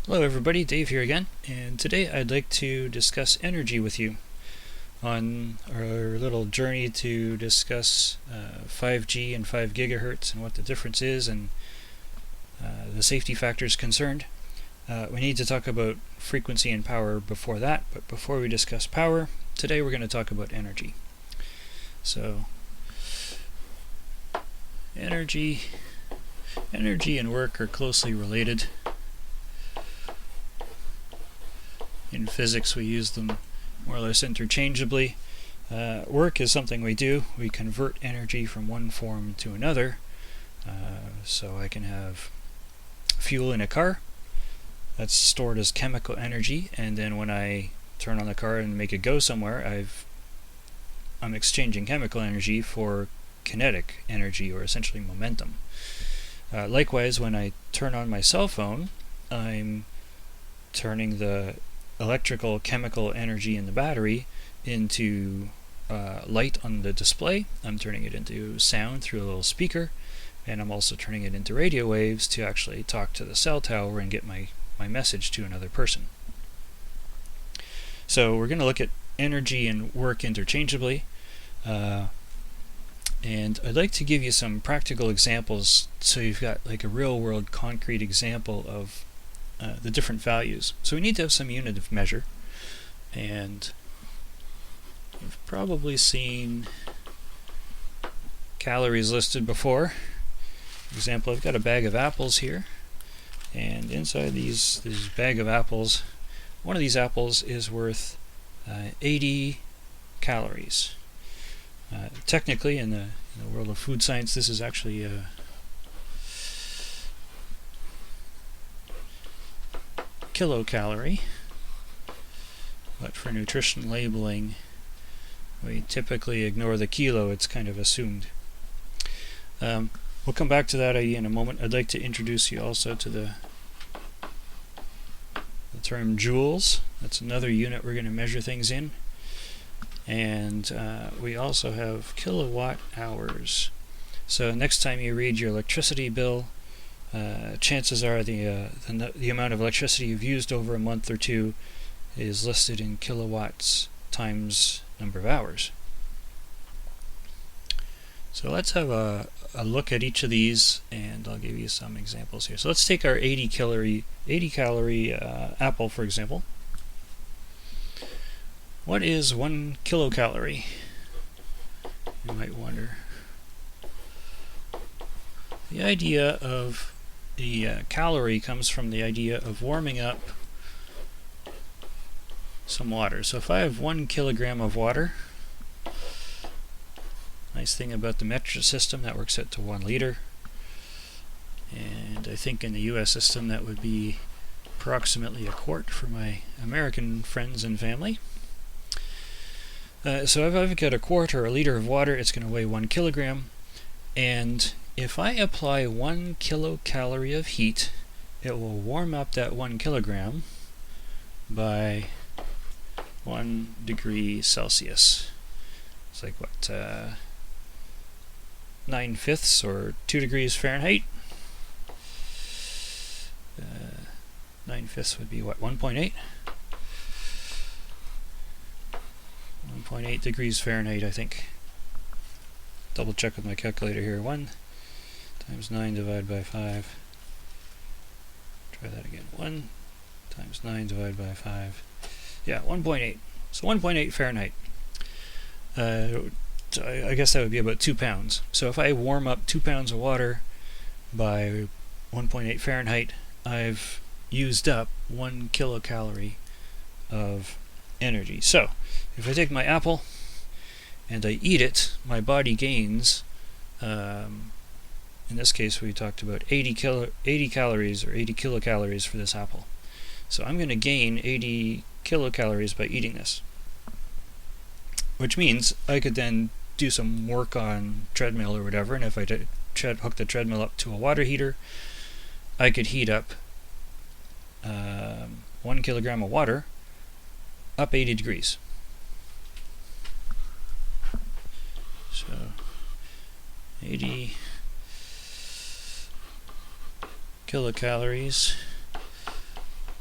Hello everybody, Dave here again, and today I'd like to discuss energy with you on our little journey to discuss 5G and 5 gigahertz and what the difference is and the safety factors concerned. We need to talk about frequency and power before that, but before we discuss power, today we're going to talk about energy. So, energy and work are closely related. In physics, we use them more or less interchangeably. Work is something we do. We convert energy from one form to another. So I can have fuel in a car. That's stored as chemical energy, and then when I turn on the car and make it go somewhere, I'm exchanging chemical energy for kinetic energy, or essentially momentum. Likewise, when I turn on my cell phone, I'm turning the electrical chemical energy in the battery into light on the display. I'm turning it into sound through a little speaker, and I'm also turning it into radio waves to actually talk to the cell tower and get my message to another person. So we're going to look at energy and work interchangeably, and I'd like to give you some practical examples so you've got like a real world concrete example of the different values. So we need to have some unit of measure, and you've probably seen calories listed before. For example, I've got a bag of apples here, and inside this bag of apples, one of these apples is worth 80 calories. Technically, in the world of food science, this is actually a kilocalorie, but for nutrition labeling we typically ignore the kilo. It's kind of assumed. We'll come back to that idea in a moment. I'd like to introduce you also to the term joules. That's another unit we're going to measure things in. And we also have kilowatt hours. So next time you read your electricity bill, chances are the amount of electricity you've used over a month or two is listed in kilowatts times number of hours. So let's have a look at each of these, and I'll give you some examples here. So let's take our 80 calorie apple, for example. What is 1 kilocalorie? You might wonder. The idea of the calorie comes from the idea of warming up some water. So if I have 1 kilogram of water, nice thing about the metric system, that works out to 1 liter. And I think in the US system that would be approximately a quart for my American friends and family. So if I've got a quart or a liter of water, it's going to weigh 1 kilogram. And if I apply 1 kilocalorie of heat, it will warm up that 1 kilogram by 1 degree Celsius. It's like what, 9/5 or 2 degrees Fahrenheit? 9/5 would be what, 1.8? 1.8 degrees Fahrenheit, I think. Double check with my calculator here. 1 times 9 divided by 5. Try that again. 1 times 9 divided by 5. Yeah, 1.8. So 1.8 Fahrenheit. I guess that would be about 2 pounds. So if I warm up 2 pounds of water by 1.8 Fahrenheit, I've used up 1 kilocalorie of energy. So if I take my apple and I eat it, my body gains, in this case we talked about 80 calories or 80 kilocalories for this apple. So I'm going to gain 80 kilocalories by eating this, which means I could then do some work on treadmill or whatever, and if I hook the treadmill up to a water heater, I could heat up 1 kilogram of water up 80 degrees. So 80 kilocalories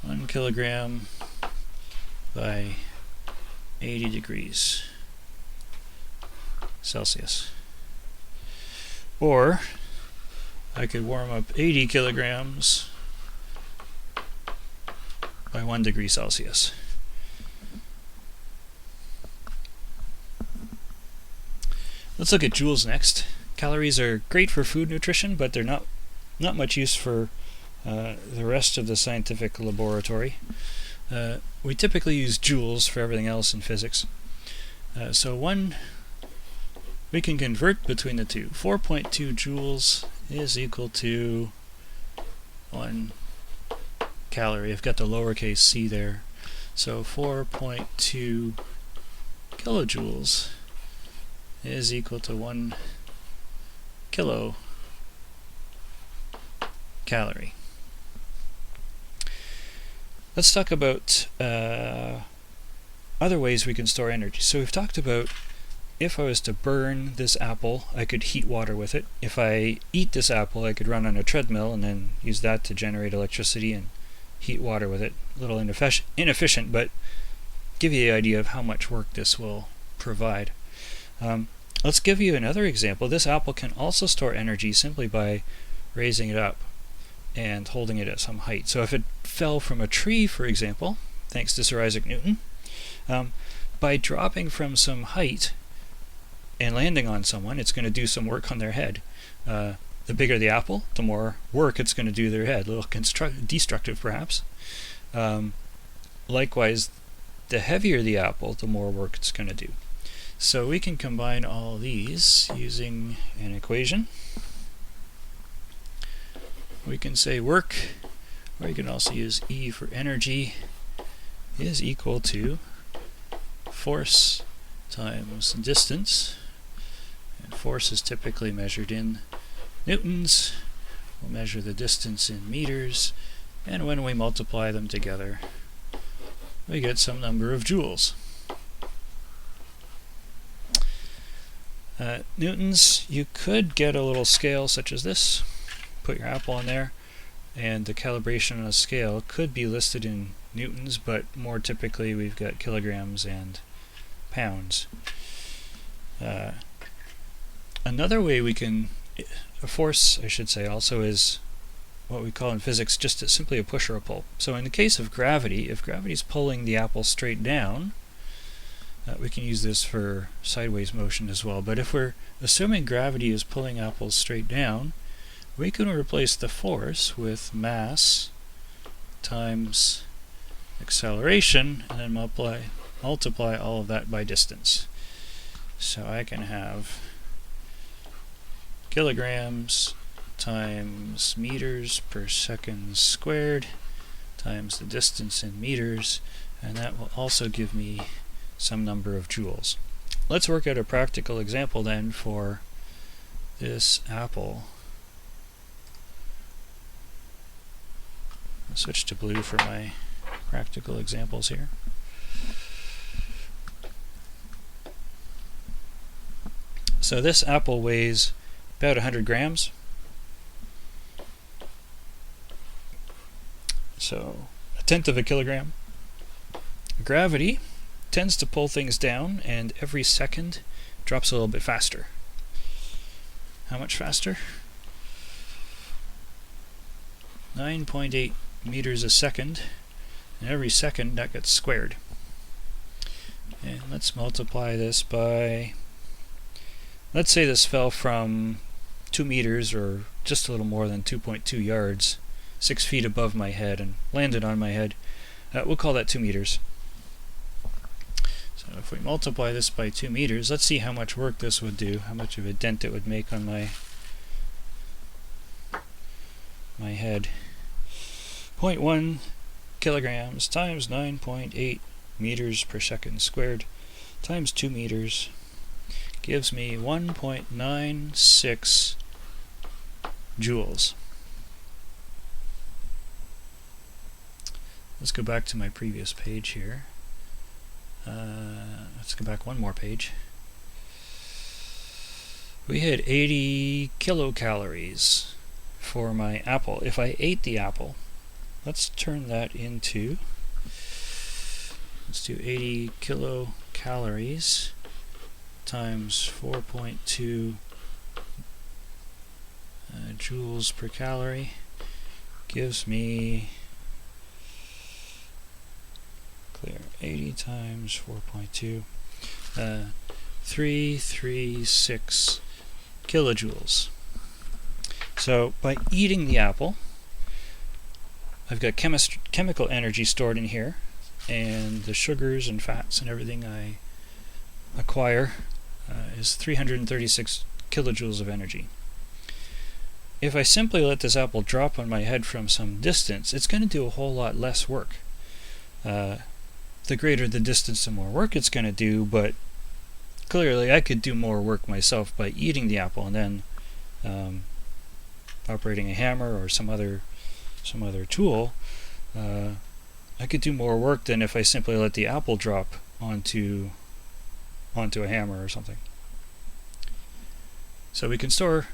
1 kilogram by 80 degrees Celsius. Or I could warm up 80 kilograms by 1 degree Celsius. Let's look at joules next. Calories are great for food nutrition, but they're not much use for the rest of the scientific laboratory. We typically use joules for everything else in physics. We can convert between the two. 4.2 joules is equal to 1 calorie. I've got the lowercase c there. So 4.2 kilojoules is equal to 1 kilocalorie. Let's talk about other ways we can store energy. So we've talked about if I was to burn this apple, I could heat water with it. If I eat this apple, I could run on a treadmill and then use that to generate electricity and heat water with it. A little inefficient, but give you the idea of how much work this will provide. Let's give you another example. This apple can also store energy simply by raising it up and holding it at some height. So if it fell from a tree, for example, thanks to Sir Isaac Newton, by dropping from some height and landing on someone, it's going to do some work on their head. The bigger the apple, the more work it's going to do to their head. A little destructive, perhaps. Likewise, the heavier the apple, the more work it's going to do. So we can combine all these using an equation. We can say work, or you can also use E for energy, is equal to force times distance. And force is typically measured in newtons. We'll measure the distance in meters, and when we multiply them together, we get some number of joules. Newtons, you could get a little scale such as this, put your apple on there, and the calibration on a scale could be listed in newtons, but more typically we've got kilograms and pounds. Another way we can, a force I should say also, is what we call in physics just simply a push or a pull. So in the case of gravity, if gravity is pulling the apple straight down, we can use this for sideways motion as well. But if we're assuming gravity is pulling apples straight down, we can replace the force with mass times acceleration, and then multiply all of that by distance. So I can have kilograms times meters per second squared times the distance in meters, and that will also give me some number of joules. Let's work out a practical example then for this apple. I'll switch to blue for my practical examples here. So this apple weighs about 100 grams. So a tenth of a kilogram. Gravity tends to pull things down, and every second drops a little bit faster. How much faster? 9.8 meters a second, and every second that gets squared. And let's multiply this by, let's say this fell from 2 meters, or just a little more than 2.2 yards, 6 feet above my head, and landed on my head. We'll call that 2 meters. So if we multiply this by 2 meters, let's see how much work this would do, how much of a dent it would make on my head. 0.1 kilograms times 9.8 meters per second squared times 2 meters gives me 1.96 joules. Let's go back to my previous page here. Let's go back one more page. We had 80 kilocalories for my apple. If I ate the apple, let's turn that into, let's do 80 kilocalories times 4.2 joules per calorie gives me, clear, 80 times 4.2, 336 kilojoules. So by eating the apple, I've got chemical energy stored in here, and the sugars and fats and everything I acquire is 336 kilojoules of energy. If I simply let this apple drop on my head from some distance, it's going to do a whole lot less work. The greater the distance, the more work it's going to do, but clearly I could do more work myself by eating the apple and then operating a hammer or some other tool. I could do more work than if I simply let the apple drop onto a hammer or something. So we can store,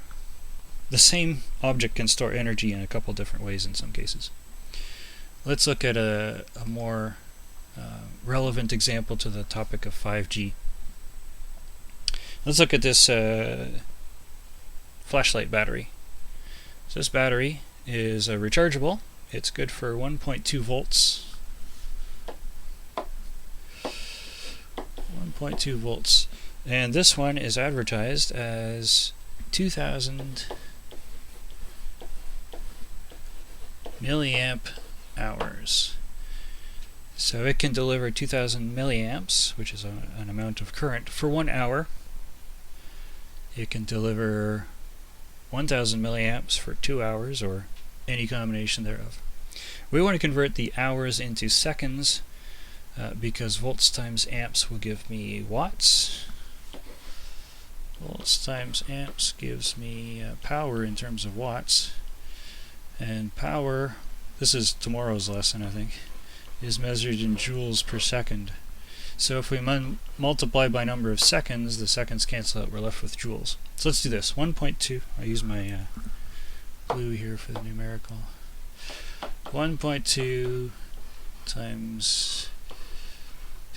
the same object can store energy in a couple different ways in some cases. Let's look at a more relevant example to the topic of 5G. Let's look at this flashlight battery. So this battery is rechargeable. It's good for 1.2 volts. 1.2 volts. And this one is advertised as 2000 milliamp hours. So it can deliver 2000 milliamps, which is an amount of current, for 1 hour. It can deliver 1000 milliamps for 2 hours, or any combination thereof. We want to convert the hours into seconds because volts times amps will give me watts. Volts times amps gives me power in terms of watts. And power, this is tomorrow's lesson I think, is measured in joules per second. So if we multiply by number of seconds, the seconds cancel out, we're left with joules. So let's do this. 1.2, I use my blue here for the numerical. 1.2 times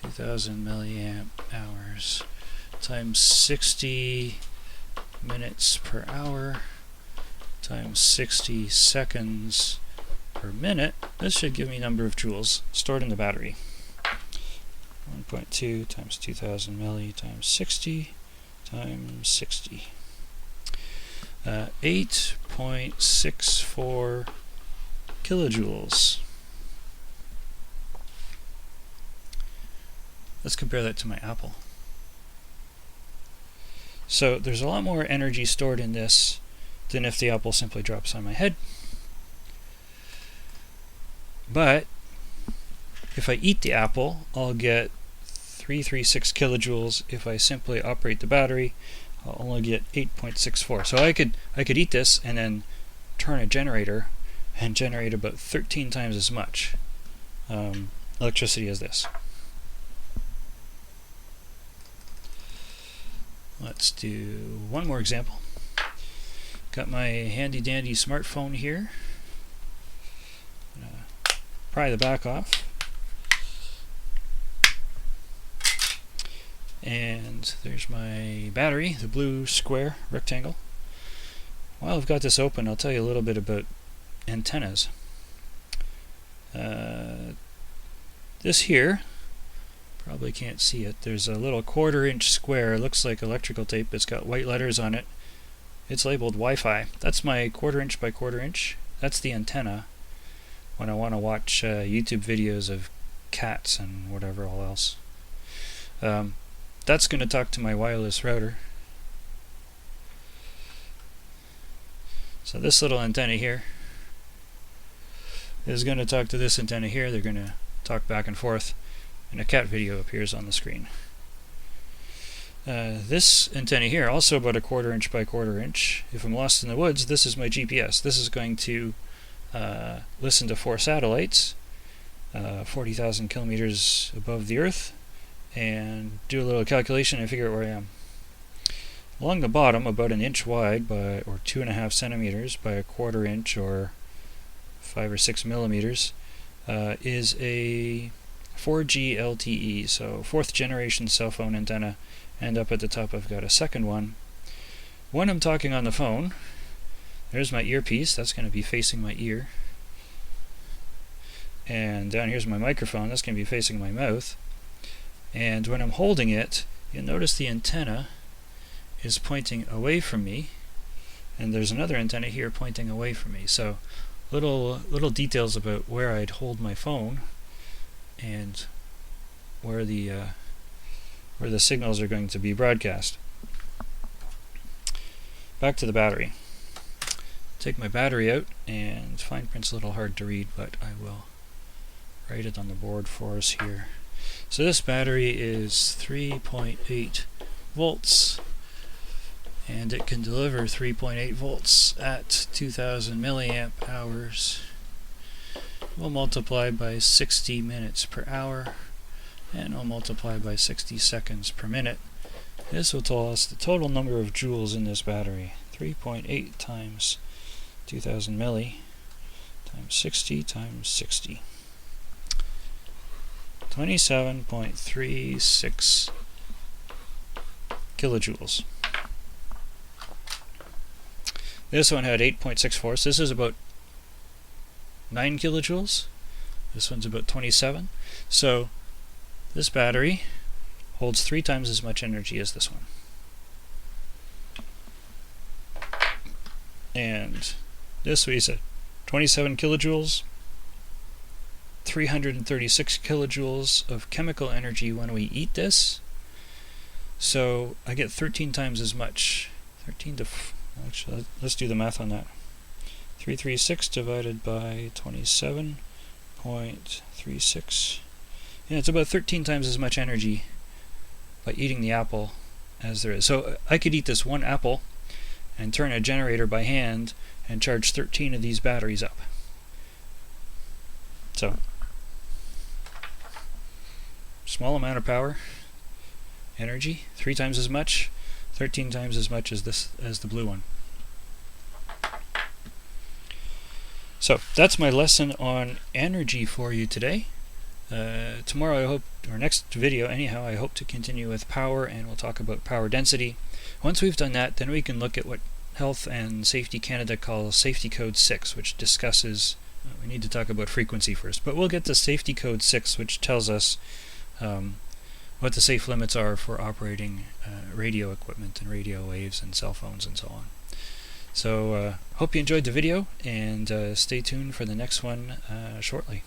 2000 milliamp hours times 60 minutes per hour times 60 seconds per minute. This should give me number of joules stored in the battery. 1.2 times 2000 milli times 60 times 60. 8.64 kilojoules. Let's compare that to my apple. So there's a lot more energy stored in this than if the apple simply drops on my head. But if I eat the apple, I'll get 336 kilojoules. If I simply operate the battery, I'll only get 8.64. So I could eat this and then turn a generator and generate about 13 times as much electricity as this. Let's do one more example. Got my handy dandy smartphone here. I'm gonna pry the back off. And there's my battery, the blue square rectangle. While I've got this open, I'll tell you a little bit about antennas. This here, probably can't see it, there's a little 1/4 inch square, looks like electrical tape, it's got white letters on it. It's labeled Wi-Fi. That's my 1/4 inch by 1/4 inch. That's the antenna when I want to watch YouTube videos of cats and whatever all else. That's going to talk to my wireless router. So this little antenna here is going to talk to this antenna here. They're going to talk back and forth, and a cat video appears on the screen. This antenna here, also about a 1/4 inch by 1/4 inch. If I'm lost in the woods, this is my GPS. This is going to listen to 4 satellites 40,000 kilometers above the Earth and do a little calculation and figure out where I am. Along the bottom, about 1 inch wide by, or 2.5 centimeters by a 1/4 inch, or 5 or 6 millimeters, is a 4G LTE, so 4th generation cell phone antenna, and up at the top I've got a second one. When I'm talking on the phone, there's my earpiece, that's going to be facing my ear. And down here's my microphone, that's going to be facing my mouth. And when I'm holding it, you'll notice the antenna is pointing away from me, and there's another antenna here pointing away from me. So little details about where I'd hold my phone and where the signals are going to be broadcast. Back to the battery. Take my battery out, and fine print's a little hard to read, but I will write it on the board for us here. So this battery is 3.8 volts, and it can deliver 3.8 volts at 2000 milliamp hours. We'll multiply by 60 minutes per hour, and we'll multiply by 60 seconds per minute. This will tell us the total number of joules in this battery. 3.8 times 2000 milli times 60 times 60. 27.36 kilojoules. This one had 8.64, so this is about 9 kilojoules. This one's about 27. So this battery holds 3 times as much energy as this one. And this weighs at 27 kilojoules, 336 kilojoules of chemical energy when we eat this. So I get 13 times as much. Actually, let's do the math on that. 336 divided by 27.36. Yeah, it's about 13 times as much energy by eating the apple as there is. So I could eat this one apple and turn a generator by hand and charge 13 of these batteries up. So, small amount of power, energy, 3 times as much, 13 times as much as the blue one. So that's my lesson on energy for you today. Tomorrow I hope, or next video anyhow, I hope to continue with power, and we'll talk about power density. Once we've done that, then we can look at what Health and Safety Canada calls Safety Code 6, which discusses, we need to talk about frequency first, but we'll get to Safety Code 6, which tells us what the safe limits are for operating radio equipment and radio waves and cell phones and so on. So hope you enjoyed the video, and stay tuned for the next one shortly.